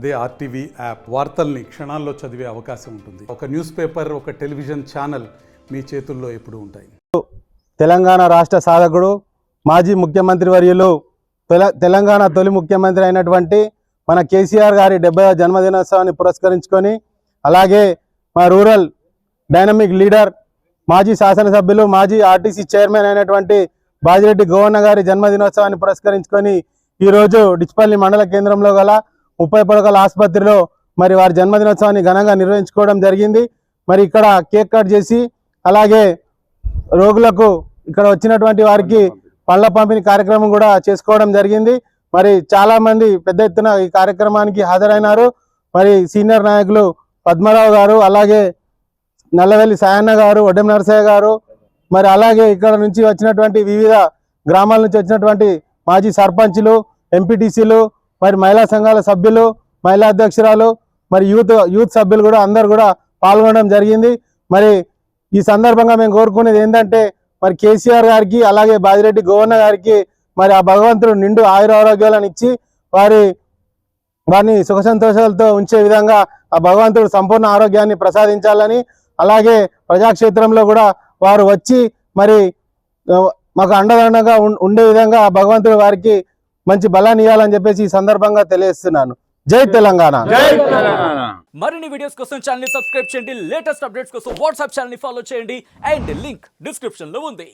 అదే RTV app వార్తల్ని క్షణాల్లో చదివే అవకాశం ఉంటుంది. ఒక న్యూస్ పేపర్, ఒక టెలివిజన్ ఛానల్ మీ చేతుల్లో ఎప్పుడూ ఉంటాయి. తెలంగాణ రాష్ట్ర సాధకుడు, మాజీ ముఖ్యమంత్రి వర్యులు, తెలంగాణ తొలి ముఖ్యమంత్రి అయినటువంటి మన కేసీఆర్ గారి 70వ జన్మదినోత్సవాన్ని పురస్కరించుకొని, అలాగే మా రూరల్ డైనమిక్ లీడర్, మాజీ శాసనసభ్యులు, మాజీ ఆర్టీసీ చైర్మన్ అయినటువంటి బాజిరెడ్డి గోవన్న గారి జన్మదినోత్సవాన్ని పురస్కరించుకొని ఈరోజు డిచ్పల్లి మండల కేంద్రంలో గల 30 పడకల ఆసుపత్రిలో మరి వారి జన్మదినోత్సవాన్ని ఘనంగా నిర్వహించుకోవడం జరిగింది. మరి ఇక్కడ కేక్ కట్ చేసి, అలాగే రోగులకు ఇక్కడ వచ్చినటువంటి వారికి పళ్ళ పంపిణీ కార్యక్రమం కూడా చేసుకోవడం జరిగింది. మరి చాలా మంది పెద్ద ఎత్తున ఈ కార్యక్రమానికి హాజరైనారు. మరి సీనియర్ నాయకులు పద్మరావు గారు, అలాగే నల్లవెల్లి సాయన్న గారు, ఒడ్డెం నరసయ్య గారు, మరి అలాగే ఇక్కడ నుంచి వచ్చినటువంటి వివిధ గ్రామాల నుంచి వచ్చినటువంటి మాజీ సర్పంచ్లు, ఎంపీటీసీలు, మరి మహిళా సంఘాల సభ్యులు, మహిళా అధ్యక్షురాలు, మరి యూత్ సభ్యులు కూడా అందరు కూడా పాల్గొనడం జరిగింది. మరి ఈ సందర్భంగా మేము కోరుకునేది ఏంటంటే, మరి కేసీఆర్ గారికి అలాగే బాజిరెడ్డి గోవన్న గారికి మరి ఆ భగవంతుడు నిండు ఆయురారోగ్యాలను ఇచ్చి వారిని సుఖ సంతోషాలతో ఉంచే విధంగా ఆ భగవంతుడు సంపూర్ణ ఆరోగ్యాన్ని ప్రసాదించాలని, అలాగే ప్రజాక్షేత్రంలో కూడా వారు వచ్చి మరి మాకు అండదండగా ఉండే విధంగా ఆ భగవంతుడు వారికి మంచి బలాన్ని ఇవ్వాలని చెప్పేసి ఈ సందర్భంగా తెలియజేస్తున్నాను. జై తెలంగాణ. మరిన్ని వీడియోస్ కోసం ఛానల్ ని సబ్స్క్రైబ్ చేయండి. లేటెస్ట్ అప్డేట్స్ కోసం వాట్సాప్ ఛానల్ ని ఫాలో చేయండి. అండ్ లింక్ డిస్క్రిప్షన్ లో ఉంది.